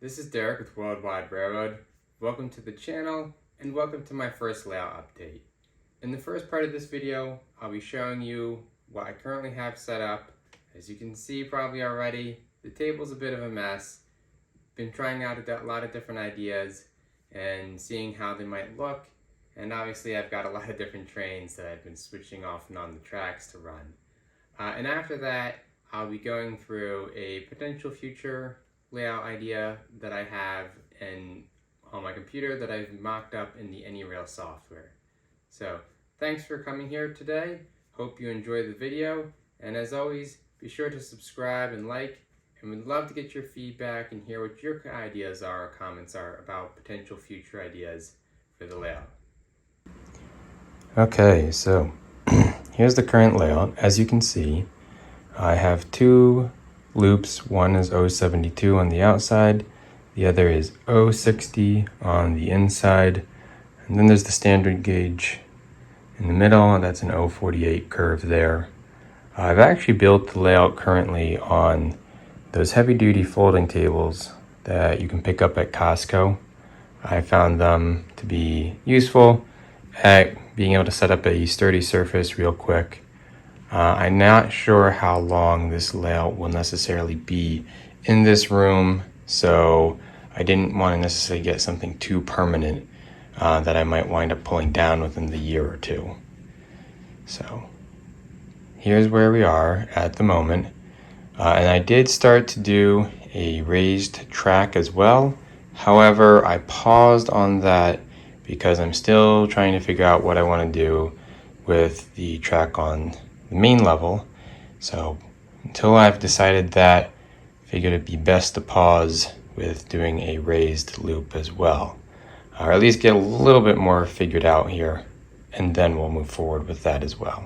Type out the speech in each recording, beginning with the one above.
This is Derek with Worldwide Railroad. Welcome to the channel and welcome to my first layout update. In the first part of this video, I'll be showing you what I currently have set up. As you can see probably already, the table's a bit of a mess. Been trying out a lot of different ideas and seeing how they might look. And obviously I've got a lot of different trains that I've been switching off and on the tracks to run. And after that, I'll be going through a potential future layout idea that I have on my computer that I've mocked up in the AnyRail software. So thanks for coming here today. Hope you enjoy the video. And as always, be sure to subscribe and like. And we'd love to get your feedback and hear what your ideas are or comments are about potential future ideas for the layout. Okay, so here's the current layout. As you can see, I have two loops. One is 072 on the outside, the other is 060 on the inside, and then there's the standard gauge in the middle, and that's an 048 curve there. I've actually built the layout currently on those heavy-duty folding tables that you can pick up at Costco. I found them to be useful at being able to set up a sturdy surface real quick. I'm not sure how long this layout will necessarily be in this room, so I didn't want to necessarily get something too permanent that I might wind up pulling down within the year or two. So here's where we are at the moment. And I did start to do a raised track as well. However, I paused on that because I'm still trying to figure out what I want to do with the track on the main level. So until I've decided that, I figured it'd be best to pause with doing a raised loop as well, or at least get a little bit more figured out here, and then we'll move forward with that as well.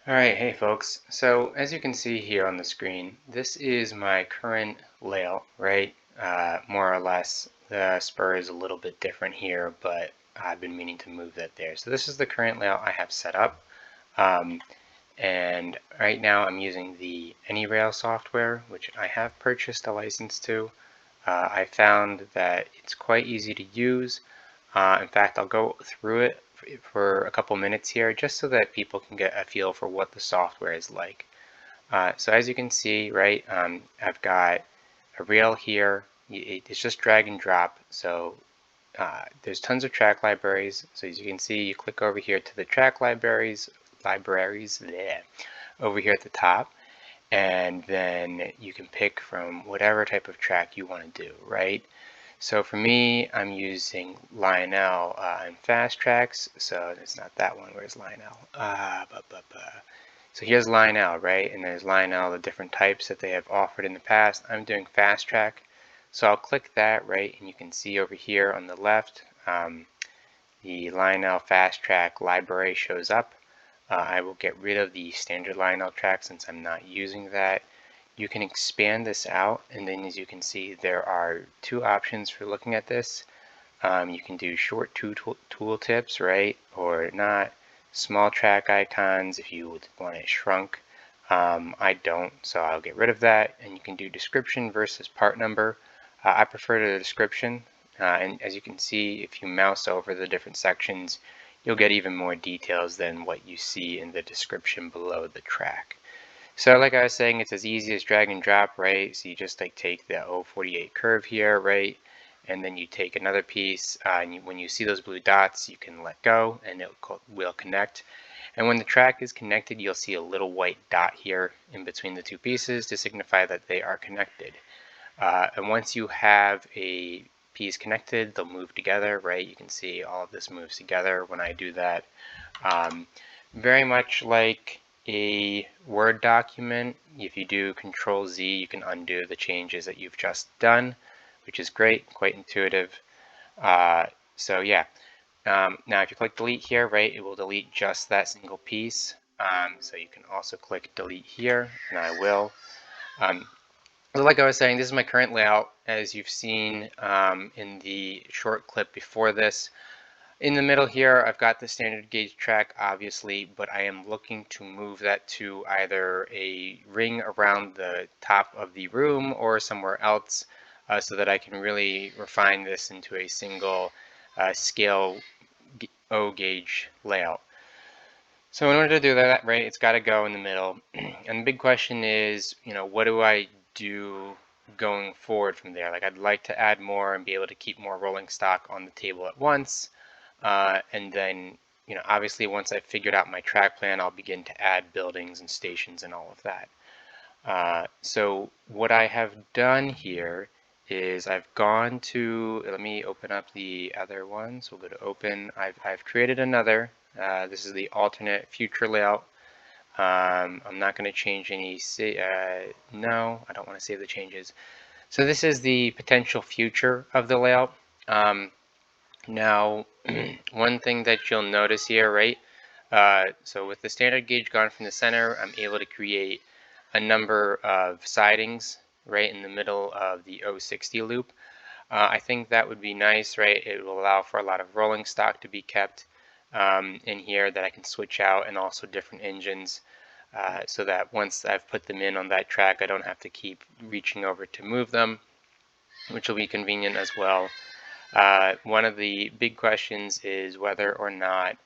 Alright, hey folks. So as you can see here on the screen, this is my current layout, right? More or less. The spur is a little bit different here, but I've been meaning to move that there. So this is the current layout I have set up. And right now I'm using the AnyRail software, which I have purchased a license to. I found that it's quite easy to use. In fact, I'll go through it for a couple minutes here just so that people can get a feel for what the software is like. So as you can see, right, I've got a rail here. It's just drag and drop. So there's tons of track libraries. So as you can see, you click over here to the track libraries there, over here at the top. And then you can pick from whatever type of track you want to do, right? So for me, I'm using Lionel and Fast Tracks. So it's not that one. Where's Lionel? So here's Lionel, right? And there's Lionel, the different types that they have offered in the past. I'm doing Fast Track. So I'll click that, right? And you can see over here on the left, the Lionel Fast Track library shows up. I will get rid of the standard Lionel track since I'm not using that. You can expand this out, and then as you can see, there are two options for looking at this. You can do short tool tips, right, or not. Small track icons if you want it shrunk. I don't, so I'll get rid of that. And you can do description versus part number. I prefer the description, and as you can see, if you mouse over the different sections, you'll get even more details than what you see in the description below the track. So like I was saying, it's as easy as drag and drop, right? So you just like take the 048 curve here, right? And then you take another piece, and when you see those blue dots, you can let go and it will connect. And when the track is connected, you'll see a little white dot here in between the two pieces to signify that they are connected. And once you have a piece connected, they'll move together, right? You can see all of this moves together when I do that. Very much like a Word document, if you do Control Z, you can undo the changes that you've just done, which is great, quite intuitive. So yeah, now if you click delete here, right, it will delete just that single piece. So you can also click delete here, and I will. So like I was saying, this is my current layout. As you've seen in the short clip before this, In the middle here, I've got the standard gauge track, obviously, but I am looking to move that to either a ring around the top of the room or somewhere else, so that I can really refine this into a single scale O gauge layout. So in order to do that, right, it's got to go in the middle. And the big question is, what do I do going forward from there? Like, I'd like to add more and be able to keep more rolling stock on the table at once. And then, obviously once I've figured out my track plan, I'll begin to add buildings and stations and all of that. So what I have done here is I've gone to, let me open up the other one. So we'll go to open. I've created another. This is the alternate future layout. I'm not going to change any, no, I don't want to save the changes. So this is the potential future of the layout. Now, one thing that you'll notice here, right? So with the standard gauge gone from the center, I'm able to create a number of sidings right in the middle of the 060 loop. I think that would be nice, right? It will allow for a lot of rolling stock to be kept in here that I can switch out, and also different engines, so that once I've put them in on that track, I don't have to keep reaching over to move them, which will be convenient as well. One of the big questions is whether or not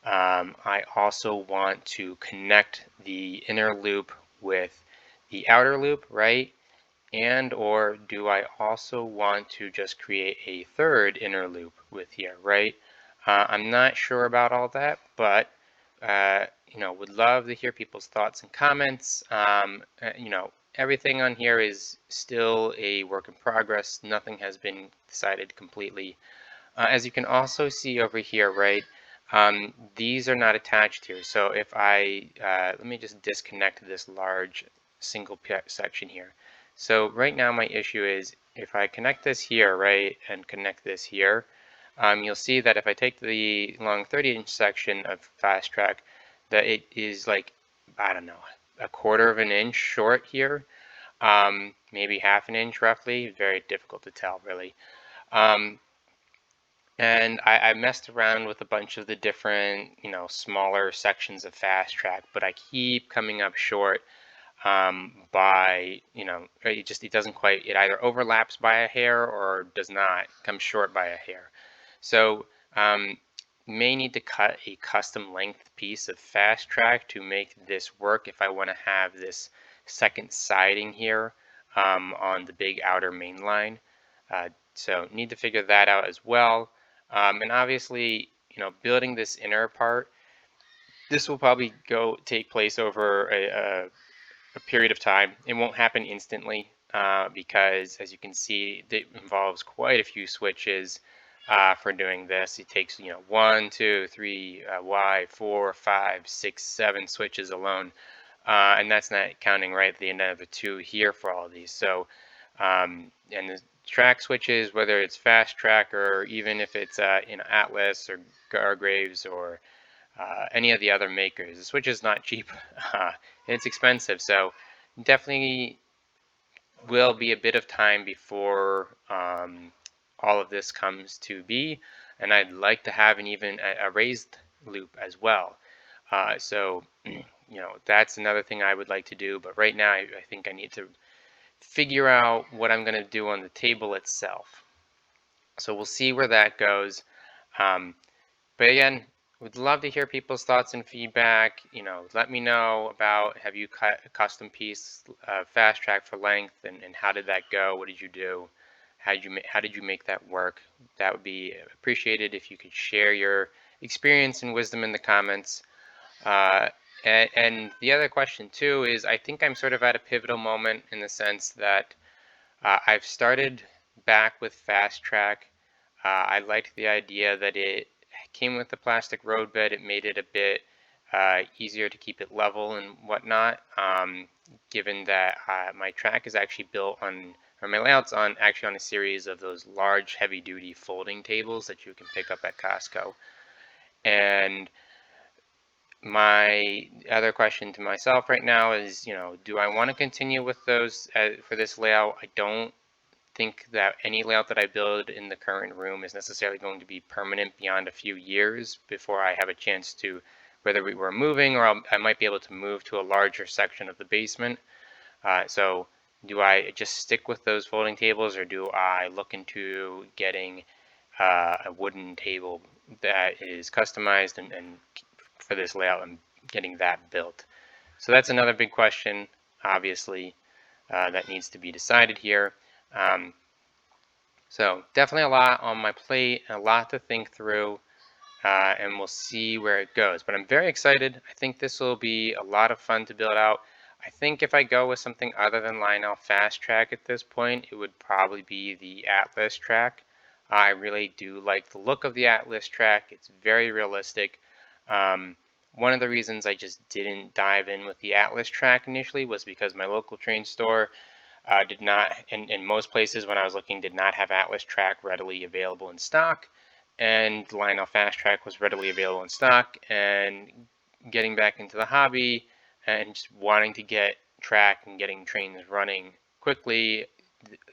I also want to connect the inner loop with the outer loop, right? And or do I also want to just create a third inner loop with here, right? I'm not sure about all that, but would love to hear people's thoughts and comments. Everything on here is still a work in progress. Nothing has been decided completely. As you can also see over here, right, these are not attached here. So if I, let me just disconnect this large single section here. So right now my issue is if I connect this here, right, and connect this here, you'll see that if I take the long 30-inch section of fast track, that it is like, I don't know, a quarter of an inch short here, maybe half an inch roughly. Very difficult to tell, really. And I messed around with a bunch of the different, smaller sections of fast track, but I keep coming up short by, it doesn't quite, it either overlaps by a hair or does not come short by a hair. So may need to cut a custom length piece of fast track to make this work if I want to have this second siding here on the big outer main line. So need to figure that out as well. And obviously, building this inner part, this will probably take place over a period of time. It won't happen instantly because, as you can see, it involves quite a few switches for doing this. It takes 1, 2, 3, Y, 4, 5, 6, 7 switches alone, and that's not counting right at the end of the 2 here for all of these. So, and the track switches, whether it's fast track or even if it's Atlas or Gargraves or any of the other makers. The Switch is not cheap. It's expensive, so definitely will be a bit of time before all of this comes to be, and I'd like to have even a raised loop as well. So that's another thing I would like to do, but right now I think I need to figure out what I'm going to do on the table itself. So we'll see where that goes. But again, would love to hear people's thoughts and feedback. Let me know about, have you cut a custom piece fast track for length, and how did that go? What did you do? How did you make that work? That would be appreciated if you could share your experience and wisdom in the comments. And the other question too is, I think I'm sort of at a pivotal moment in the sense that I've started back with fast track. I liked the idea that it came with the plastic roadbed. It made it a bit easier to keep it level and whatnot, given that my track is actually built on, or my layout's actually on a series of those large heavy-duty folding tables that you can pick up at Costco. And my other question to myself right now is, do I want to continue with those for this layout? I don't think that any layout that I build in the current room is necessarily going to be permanent beyond a few years before I have a chance to, whether we were moving or I might be able to move to a larger section of the basement. So do I just stick with those folding tables, or do I look into getting a wooden table that is customized and for this layout and getting that built? So that's another big question, obviously, that needs to be decided here. So definitely a lot on my plate, a lot to think through, and we'll see where it goes. But I'm very excited. I think this will be a lot of fun to build out. I think if I go with something other than Lionel Fast Track at this point, it would probably be the Atlas track. I really do like the look of the Atlas track. It's very realistic. One of the reasons I just didn't dive in with the Atlas track initially was because my local train store did not, in most places when I was looking, did not have Atlas track readily available in stock, and Lionel Fast Track was readily available in stock. And getting back into the hobby and just wanting to get track and getting trains running quickly,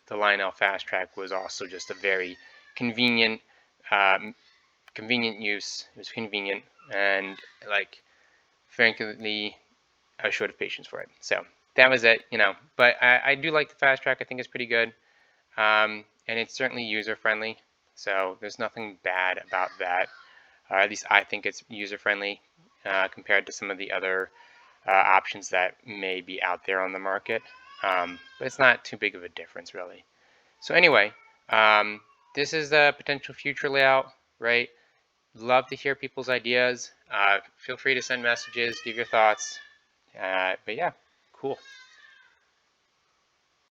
the Lionel Fast Track was also just a very convenient use. It was convenient, and like, frankly, I was short of patience for it. So that was it, But I do like the Fast Track. I think it's pretty good, and it's certainly user friendly. So there's nothing bad about that. At least I think it's user friendly compared to some of the other options that may be out there on the market. But it's not too big of a difference, really. So anyway, this is the potential future layout, right? Love to hear people's ideas. Feel free to send messages, give your thoughts. But yeah, cool.